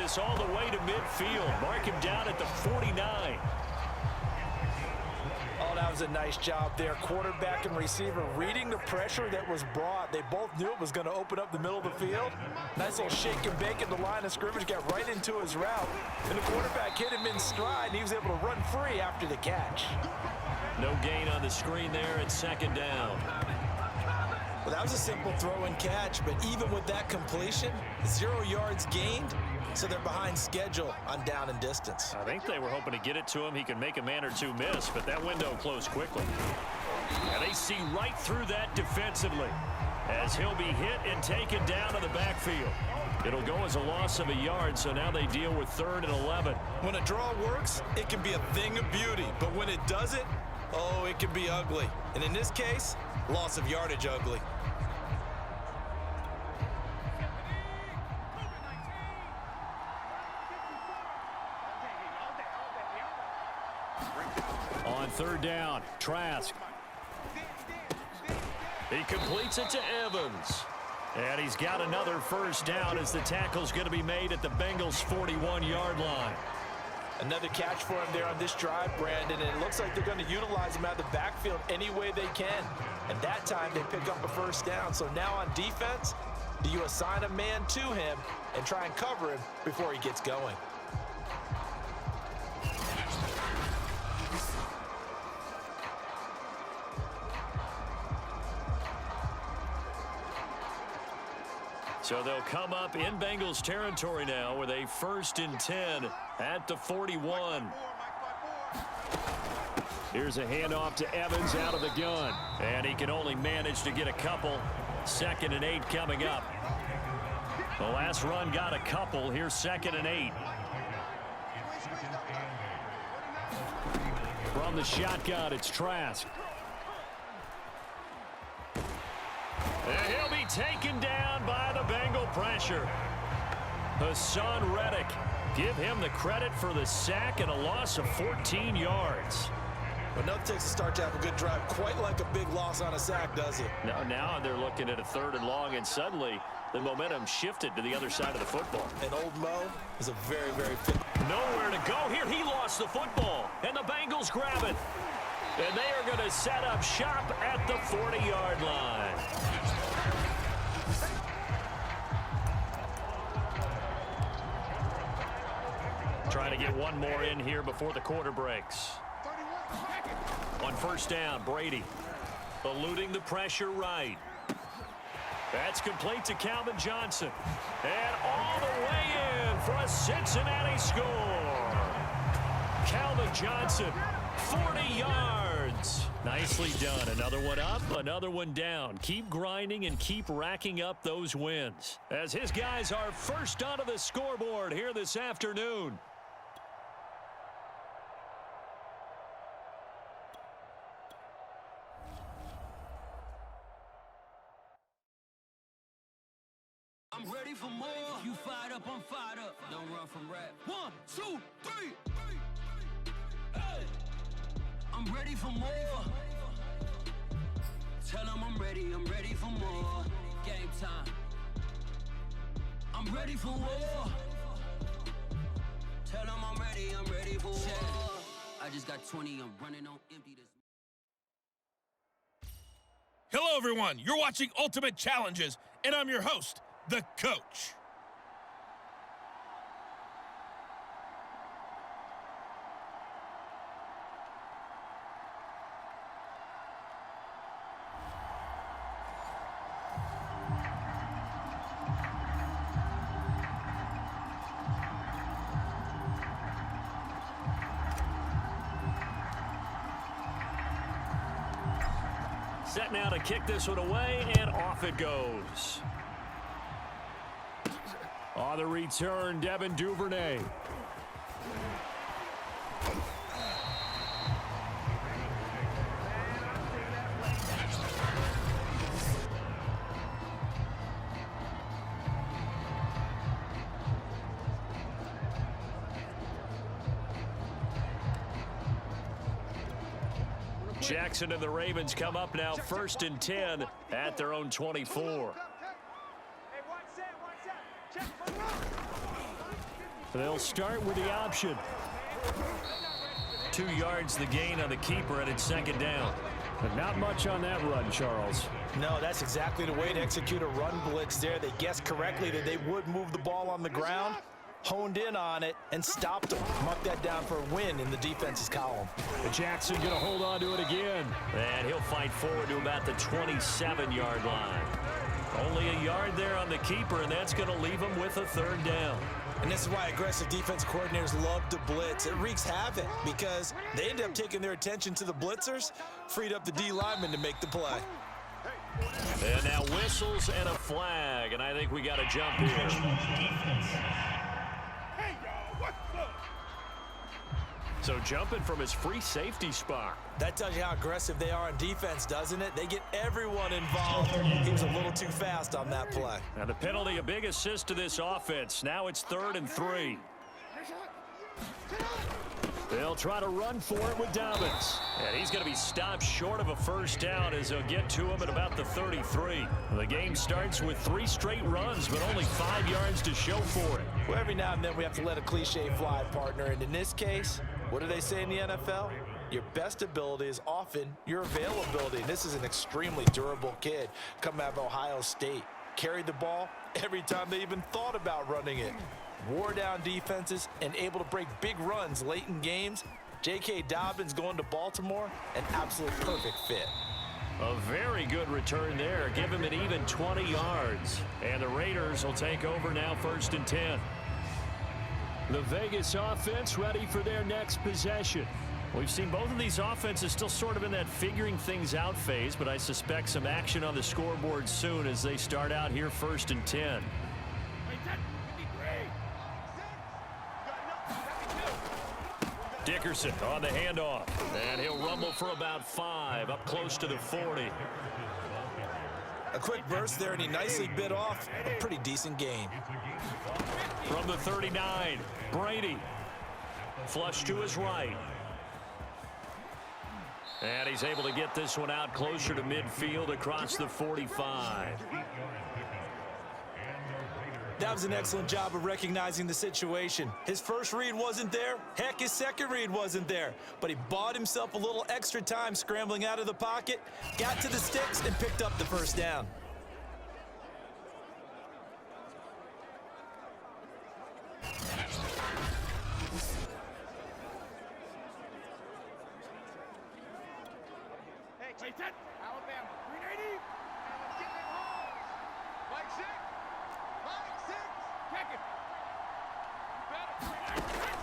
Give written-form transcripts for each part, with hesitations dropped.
this all the way to midfield. Mark him down at the 49. Oh, that was a nice job there. Quarterback and receiver reading the pressure that was brought. They both knew it was going to open up the middle of the field. Nice little shake and bake at the line of scrimmage, got right into his route. And the quarterback hit him in stride, and he was able to run free after the catch. No gain on the screen there at second down. Well, that was a simple throw and catch, but even with that completion, 0 yards gained, so they're behind schedule on down and distance. I think they were hoping to get it to him. He could make a man or two miss, but that window closed quickly. And they see right through that defensively as he'll be hit and taken down to the backfield. It'll go as a loss of a yard, so now they deal with 3rd and 11. When a draw works, it can be a thing of beauty, but when it doesn't, oh, it can be ugly. And in this case, loss of yardage ugly. On 3rd down, Trask. He completes it to Evans. And he's got another first down as the tackle's going to be made at the Bengals' 41-yard line. Another catch for him there on this drive, Brandon, and it looks like they're going to utilize him out of the backfield any way they can. And that time they pick up a first down. So now on defense, do you assign a man to him and try and cover him before he gets going? So they'll come up in Bengals territory now with a 1st and 10 at the 41. Here's a handoff to Evans out of the gun. And he can only manage to get a couple. 2nd and 8 coming up. The last run got a couple. Here's 2nd and 8. From the shotgun, it's Trask. And he'll be taken down by the Bengal pressure. Hassan Reddick. Give him the credit for the sack and a loss of 14 yards. But nothing takes a start to have a good drive quite like a big loss on a sack, does it? Now they're looking at a 3rd and long, and suddenly the momentum shifted to the other side of the football. And old Mo is a very, very fit. Nowhere to go here. He lost the football, and the Bengals grab it. And they are going to set up shop at the 40-yard line. Trying to get one more in here before the quarter breaks. On 1st down, Brady eluding the pressure right. That's complete to Calvin Johnson. And all the way in for a Cincinnati score. Calvin Johnson, 40 yards. Nicely done. Another one up, another one down. Keep grinding and keep racking up those wins. As his guys are first onto the scoreboard here this afternoon. I'm ready for more. You fired up, I'm fired up. Don't run from rap. 1, 2, 3. Hey. I'm ready for more. Tell them I'm ready for more. Game time. I'm ready for war. Tell them I'm ready for war. I just got 20, I'm running on empty this. Hello, everyone. You're watching Ultimate Challenges, and I'm your host, The Coach. Set now to kick this one away, and off it goes. On the return, Devin Duvernay. Jackson and the Ravens come up now 1st and 10 at their own 24. They'll start with the option. 2 yards the gain on the keeper, and it's second down. But not much on that run, Charles. No, that's exactly the way to execute a run blitz there. They guessed correctly that they would move the ball on the ground, honed in on it, and stopped them. Mark that down for a win in the defense's column. Jackson going to hold on to it again. And he'll fight forward to about the 27-yard line. Only a yard there on the keeper, and that's going to leave him with a third down. And this is why aggressive defense coordinators love to blitz. It wreaks havoc because they end up taking their attention to the blitzers, freed up the D lineman to make the play. And now whistles and a flag, and I think we got to jump here. So jumping from his free safety spot. That tells you how aggressive they are on defense, doesn't it? They get everyone involved. He was a little too fast on that play. Now the penalty, a big assist to this offense. Now it's 3rd and 3. They'll try to run for it with Dobbins. And he's going to be stopped short of a first down as they'll get to him at about the 33. The game starts with 3 straight runs, but only 5 yards to show for it. Well, every now and then we have to let a cliche fly, partner. And in this case, what do they say in the NFL? Your best ability is often your availability. And this is an extremely durable kid coming out of Ohio State. Carried the ball every time they even thought about running it. Wore down defenses and able to break big runs late in games. J.K. Dobbins going to Baltimore, an absolute perfect fit. A very good return there. Give him an even 20 yards. And the Raiders will take over now 1st and 10. The Vegas offense ready for their next possession. We've seen both of these offenses still sort of in that figuring things out phase, but I suspect some action on the scoreboard soon as they start out here 1st and 10. Dickerson on the handoff, and he'll rumble for about 5 up close to the 40. A quick burst there, and he nicely bit off a pretty decent gain. From the 39, Brady. Flush to his right. And he's able to get this one out closer to midfield across the 45. That was an excellent job of recognizing the situation. His first read wasn't there. Heck, his second read wasn't there. But he bought himself a little extra time scrambling out of the pocket, got to the sticks, and picked up the first down. Alabama, 380. Let's get it home. Like 6.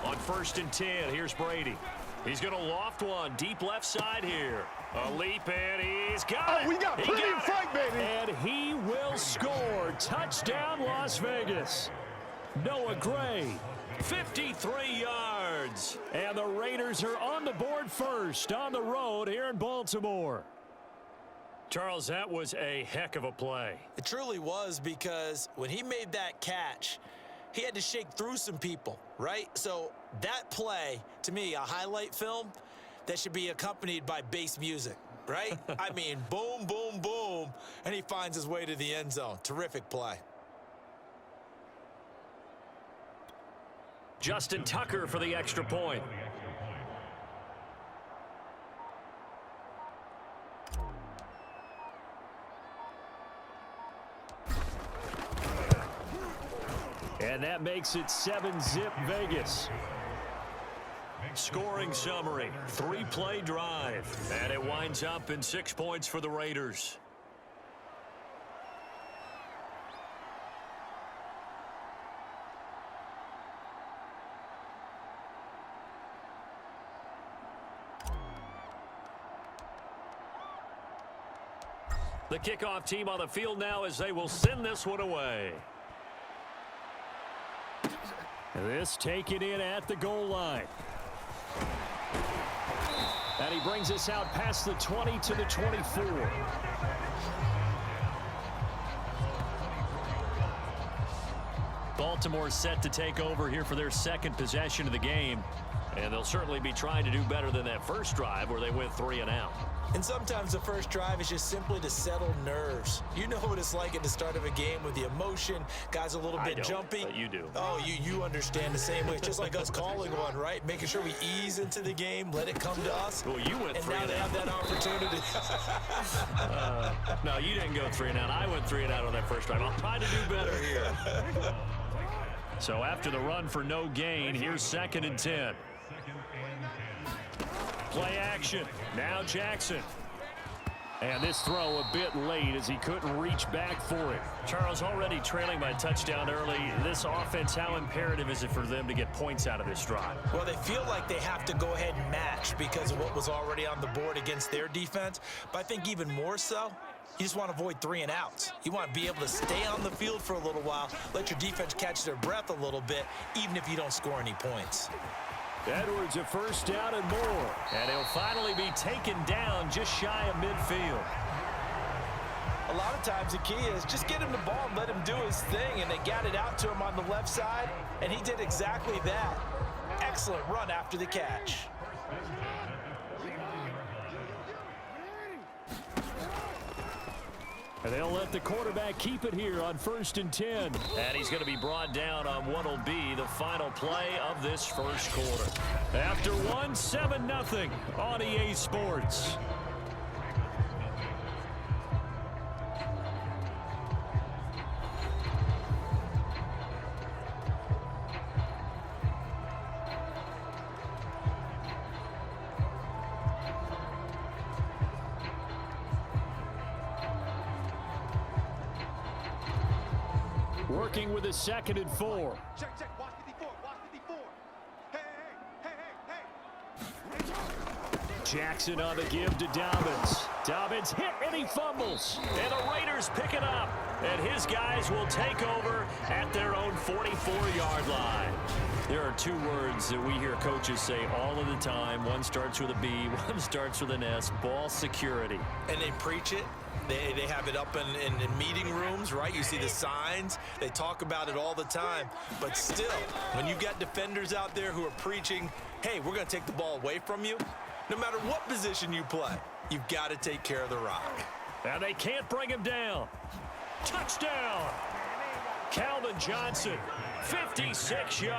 On 1st and 10, here's Brady. He's going to loft one deep left side here. A leap, and he's got it. We got plenty of fight, baby. And he will score. Touchdown, Las Vegas. Noah Gray. 53 yards. And the Raiders are on the board first on the road here in Baltimore. Charles, that was a heck of a play. It truly was, because when he made that catch, he had to shake through some people, right? So that play, to me, a highlight film that should be accompanied by bass music, right? I mean, boom, boom, boom, and he finds his way to the end zone. Terrific play. Justin Tucker for the extra point. And that makes it 7-zip Vegas. Scoring summary, 3-play drive. And it winds up in 6 points for the Raiders. The kickoff team on the field now as they will send this one away. This taken in at the goal line. And he brings us out past the 20 to the 24. Baltimore set to take over here for their second possession of the game. And they'll certainly be trying to do better than that first drive where they went 3 and out. And sometimes the first drive is just simply to settle nerves. You know what it's like at the start of a game with the emotion, guys a little bit jumpy. But you do. Oh, you understand the same way. It's just like us calling one, right? Making sure we ease into the game, let it come to us. Well, you went 3 and now they have that opportunity. No, you didn't go 3 and out. I went 3 and out on that first drive. I'll try to do better here. So after the run for no gain, here's 2nd and 10. Play action. Now Jackson. And this throw a bit late as he couldn't reach back for it. Charles, already trailing by a touchdown early. This offense, how imperative is it for them to get points out of this drive? Well, they feel like they have to go ahead and match because of what was already on the board against their defense. But I think even more so, you just want to avoid 3 and outs. You want to be able to stay on the field for a little while, let your defense catch their breath a little bit, even if you don't score any points. Edwards a first down and more. And he'll finally be taken down just shy of midfield. A lot of times the key is just get him the ball and let him do his thing, and they got it out to him on the left side, and he did exactly that. Excellent run after the catch. And they'll let the quarterback keep it here on 1st and 10. And he's going to be brought down on what will be the final play of this first quarter. After one, 7-0 on EA Sports. Working with a 2nd and 4. Check, check. Watch the D4. Watch the D4. Hey. Jackson on the give to Dobbins. Dobbins hit and he fumbles. And the Raiders pick it up. And his guys will take over at their own 44-yard line. There are 2 words that we hear coaches say all of the time. One starts with a B, one starts with an S. Ball security. And they preach it. They have it up in meeting rooms, right? You see the signs. They talk about it all the time. But still, when you've got defenders out there who are preaching, hey, we're going to take the ball away from you, no matter what position you play, you've got to take care of the rock. And they can't bring him down. Touchdown! Calvin Johnson, 56 yards.